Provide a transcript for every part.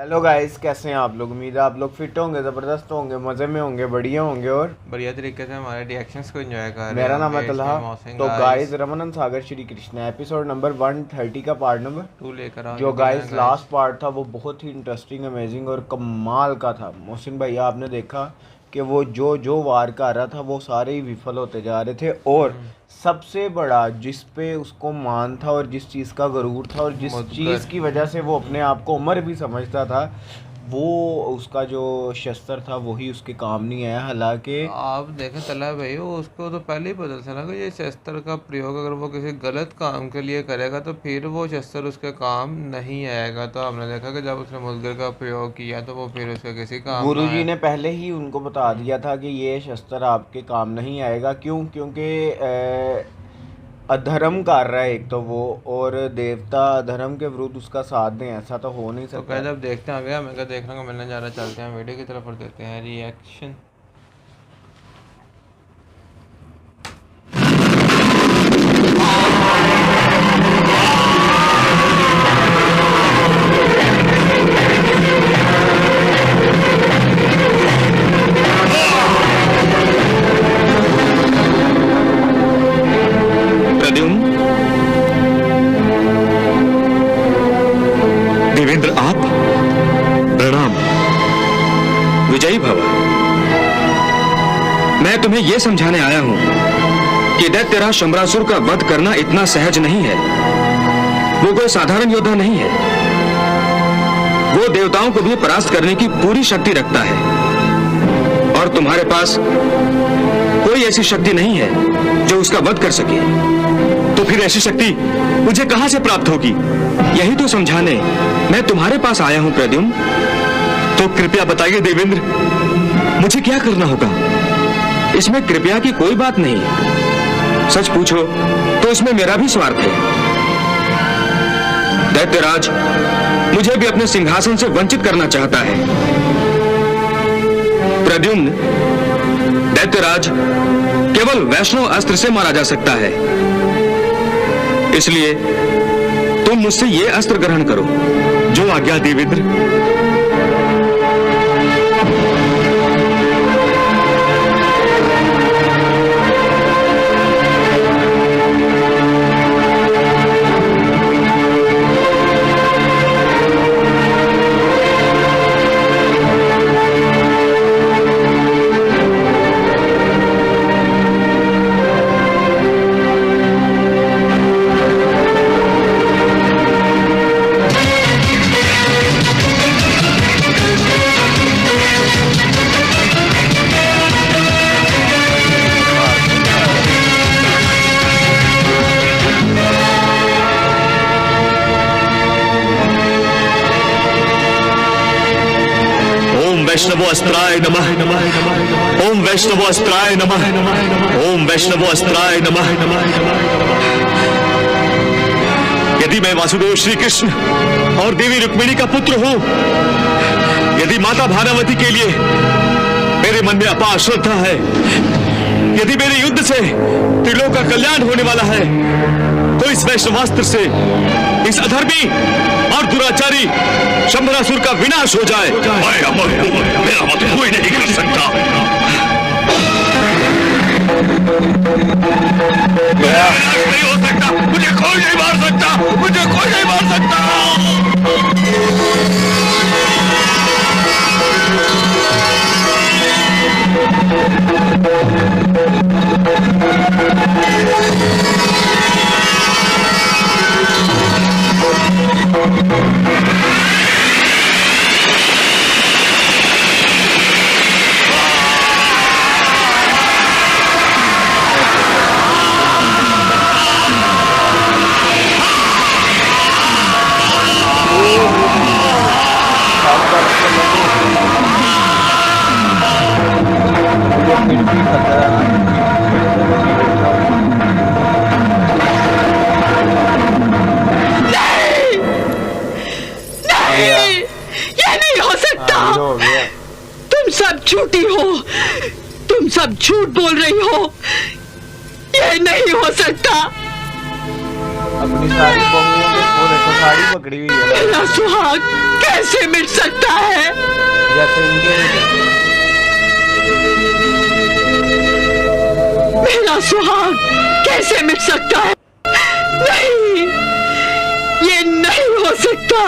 Hello guys, कैसे हैं आप लोग। उम्मीद है आप लोग फिट होंगे, ज़बरदस्त होंगे, मज़े में होंगे, बढ़िया होंगे और बढ़िया तरीके से हमारे रिएक्शंस को एंजॉय कर रहे मेरा हैं। नाम है तलहा। तो गाइस, गाइस रमनन सागर श्री कृष्ण एपिसोड नंबर 130 का पार्ट नंबर टू लेकर आ जो चुके हैं गाइस गाइस। लास्ट पार्ट था वो बहुत ही इंटरेस्टिंग, अमेजिंग और कमाल का था। मोहसिन भैया, आपने देखा कि वो जो जो वार कर रहा था वो सारे ही विफल होते जा रहे थे और सबसे बड़ा जिस पे उसको मान था और जिस चीज़ का गरूर था और जिस मुदगर चीज़ की वजह से वो अपने आप को उमर भी समझता था, वो उसका जो शस्त्र था वही उसके काम नहीं आया। हालांकि आप देखें तलहा भाई, वो उसको तो पहले ही पता चला कि ये शस्त्र का प्रयोग अगर वो किसी गलत काम के लिए करेगा तो फिर वो शस्त्र उसके काम नहीं आएगा। तो हमने देखा कि जब उसने मुदगर का प्रयोग किया तो वो फिर उसके किसी काम ना गुरुजी आया। ने पहले ही उनको बता दिया था कि ये शस्त्र आपके काम नहीं आएगा। क्यों? क्योंकि अधर्म कर रहा है एक तो वो, और देवता अधर्म के विरुद्ध उसका साथ दें, ऐसा तो हो नहीं तो सकता। कह जब देखते हैं आगे हमें क्या देखने को मिलने जा रहा है, चलते हैं वीडियो की तरफ और देते हैं रिएक्शन। प्रद्युम्न, देवेंद्र आप, प्रणाम। विजयी भव। मैं तुम्हें यह समझाने आया हूं कि दैत्यराज शंबरासुर का वध करना इतना सहज नहीं है। वो कोई साधारण योद्धा नहीं है। वो देवताओं को भी परास्त करने की पूरी शक्ति रखता है और तुम्हारे पास कोई ऐसी शक्ति नहीं है जो उसका वध कर सके। तो फिर ऐसी शक्ति मुझे कहां से प्राप्त होगी, यही तो समझाने मैं तुम्हारे पास आया हूं प्रद्युम्न। तो कृपया बताइए देवेंद्र, मुझे क्या करना होगा? इसमें कृपया की कोई बात नहीं। सच पूछो तो इसमें मेरा भी स्वार्थ है। दैत्यराज मुझे भी अपने सिंहासन से वंचित करना चाहता है। प्रद्युम्न, दैत्यराज केवल वैष्णव अस्त्र से मारा जा सकता है, इसलिए तुम मुझसे यह अस्त्र ग्रहण करो। जो आज्ञा देवेंद्र। वैष्णवो अस्त्राय नमः। ओम वैष्णवो अस्त्राय नमः। ओम वैष्णवो अस्त्राय नमः। यदि मैं वासुदेव श्री कृष्ण और देवी रुक्मिणी का पुत्र हूं, यदि माता भानुमति के लिए मेरे मन में अपार श्रद्धा है, यदि मेरे युद्ध से त्रिलोक का कल्याण होने वाला है, तो इस वैष्णवास्त्र से इस अधर्मी और दुराचारी शंबरासुर का विनाश हो जाए। मेरा मत कोई नहीं कर सकता। नहीं हो सकता, मुझे कोई नहीं मार सकता, मुझे कोई नहीं मार सकता। झूठी हो, तुम सब झूठ बोल रही हो। ये नहीं हो सकता। अपनी सारी बहूओं को देखो, साड़ी पकड़ी हुई है। मेरा सुहाग कैसे मिट सकता है? जैसे इंडियन मेरा सुहाग कैसे मिट सकता है? नहीं, ये नहीं हो सकता।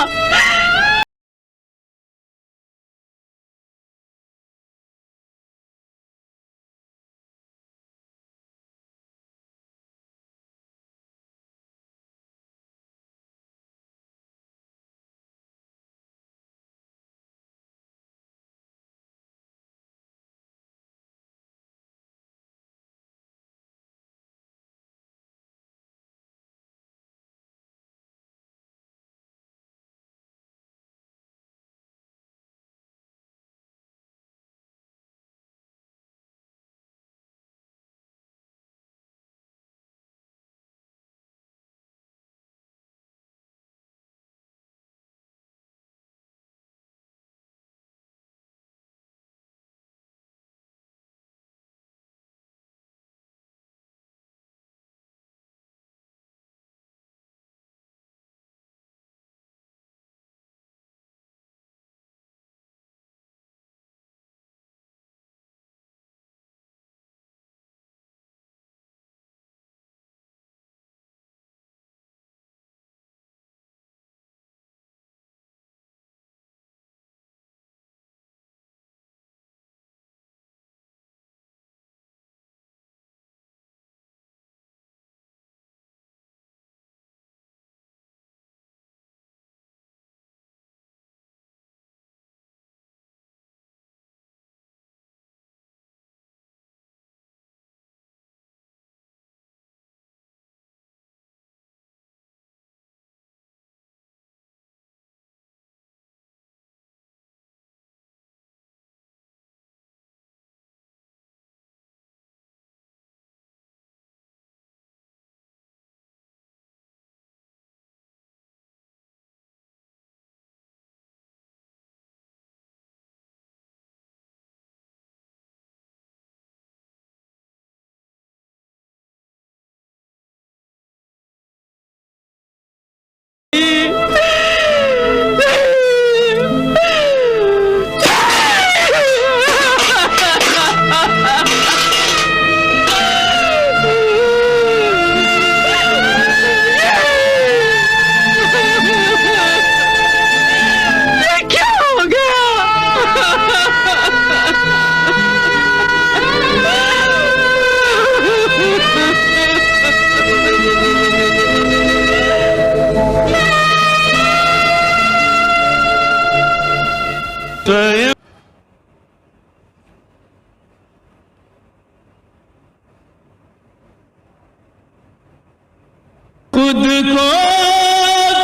खुद को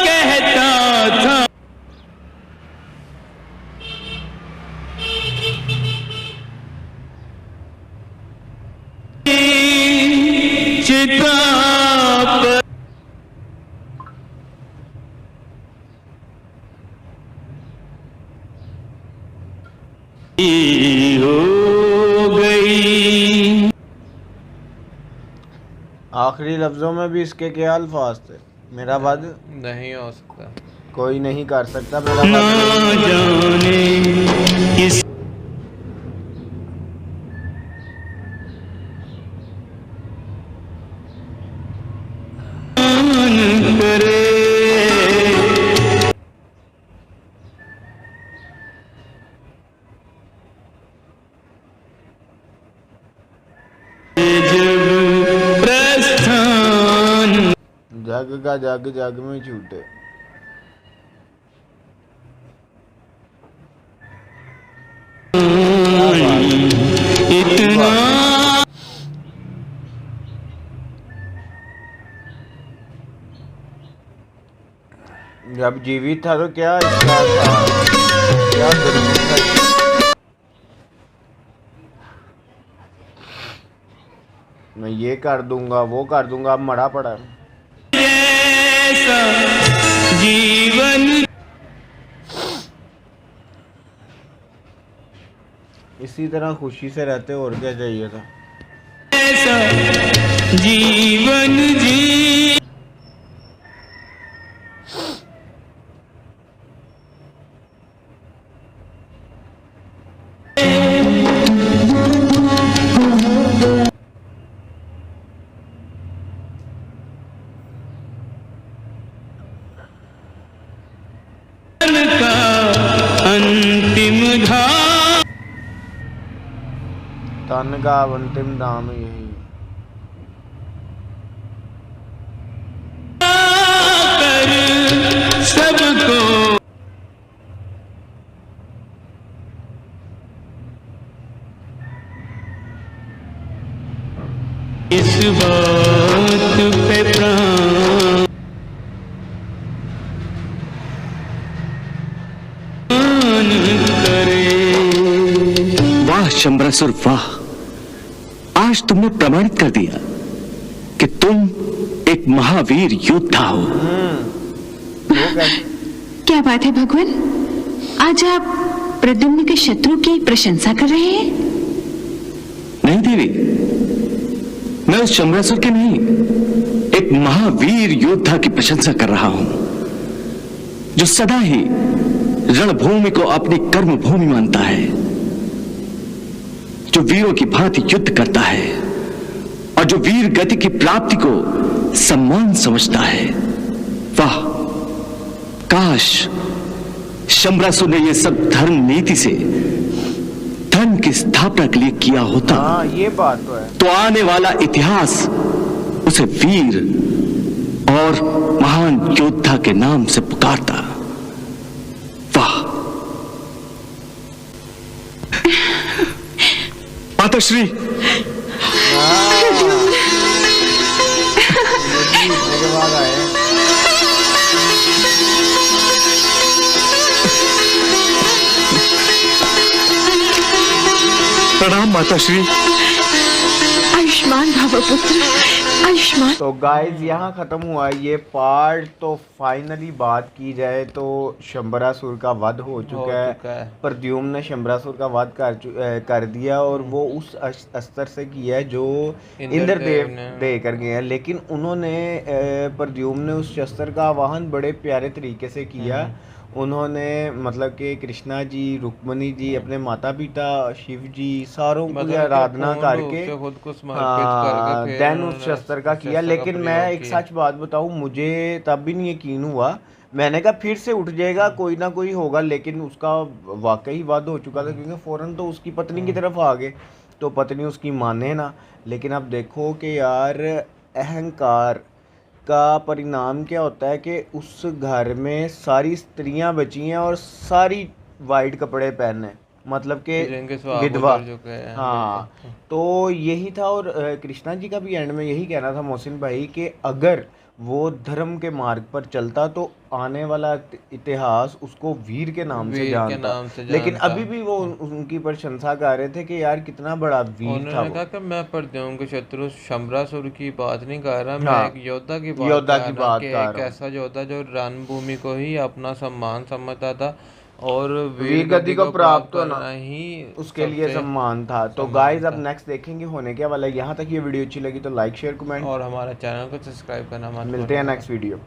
कहता था चिता पर हो गई। आखिरी लफ्जों में भी इसके क्या अल्फाज थे? मेरा बद नहीं हो सकता। कोई नहीं कर सकता, मेरा ना बद जाने किस करे जब प्रस्थान जग का जग जग में छूटे। इतना जब जीवित था तो क्या इसका था, क्या जरूरत था? मैं ये कर दूंगा वो कर दूंगा, अब मरा पड़ा है। जैसा जीवन इसी तरह खुशी से रहते, और क्या चाहिए था? ऐसा जीवन जी तन का अंतिम दाम यही। कर सबको इस बात पे प्राण करे। वाह शंबरासुर वाह, आज तुमने प्रमाणित कर दिया कि तुम एक महावीर योद्धा हो। वो कैसे? क्या बात है भगवान, आज आप प्रद्युम्न के शत्रु की प्रशंसा कर रहे हैं? नहीं देवी, मैं उस शंबरासुर के नहीं, एक महावीर योद्धा की प्रशंसा कर रहा हूं, जो सदा ही रणभूमि को अपनी कर्म भूमि मानता है, जो वीरों की भांति युद्ध करता है और जो वीर गति की प्राप्ति को सम्मान समझता है। वाह, काश शंबरासुर ने यह सब धर्म नीति से धन की स्थापना के लिए किया होता। हाँ ये बात तो है। तो आने वाला इतिहास उसे वीर और महान योद्धा के नाम से पुकारता। वाह माताश्री, मेरे बाद आए। प्रणाम माताश्री। आयुष्मान भव पुत्र, आयुष्मान। तो गाइज यहाँ ख़त्म हुआ ये पार्ट। तो फाइनली बात की जाए तो शंबरासुर का वध हो चुका है। प्रद्युम्न ने शंबरासुर का वध कर दिया और वो उस अस्त्र से किया है जो इंद्रदेव दे कर गए हैं। लेकिन उन्होंने प्रद्युम्न ने उस शस्त्र का आवाहन बड़े प्यारे तरीके से किया। उन्होंने मतलब कि कृष्णा जी, रुक्मणी जी, अपने माता पिता, शिव जी, सारों की आराधना करके खुद को समर्पित करके देन उस शस्त्र का किया। लेकिन मैं एक सच बात बताऊं, मुझे तब भी नहीं यकीन हुआ। मैंने कहा फिर से उठ जाएगा, कोई ना कोई होगा, लेकिन उसका वाकई वध हो चुका था क्योंकि फौरन तो उसकी पत्नी की तरफ आ गए। तो पत्नी उसकी माने ना। लेकिन अब देखो कि यार अहंकार का परिणाम क्या होता है कि उस घर में सारी स्त्रियां बची हैं और सारी वाइट कपड़े पहने, मतलब कि विधवा। हाँ, तो यही था। और कृष्णा जी का भी एंड में यही कहना था मोहसिन भाई कि अगर वो धर्म के मार्ग पर चलता तो आने वाला इतिहास उसको वीर के नाम से जानता। लेकिन अभी भी वो उनकी प्रशंसा कर रहे थे कि यार कितना बड़ा वीर था। उन्होंने कहा कि मैं प्रद्युम्न के शत्रु शंबरासुर की बात नहीं कर रहा, मैं एक योद्धा की बात कर रहा हूं, एक ऐसा योद्धा जो रणभूमि को ही अपना सम्मान समझता था और वीर गति को प्राप्त होना ही उसके लिए सम्मान था। तो गाइस अब नेक्स्ट देखेंगे होने क्या वाला है। यहाँ तक ये वीडियो अच्छी लगी तो लाइक शेयर कमेंट और हमारा चैनल को सब्सक्राइब करना मत भूलना। मिलते हैं नेक्स्ट वीडियो।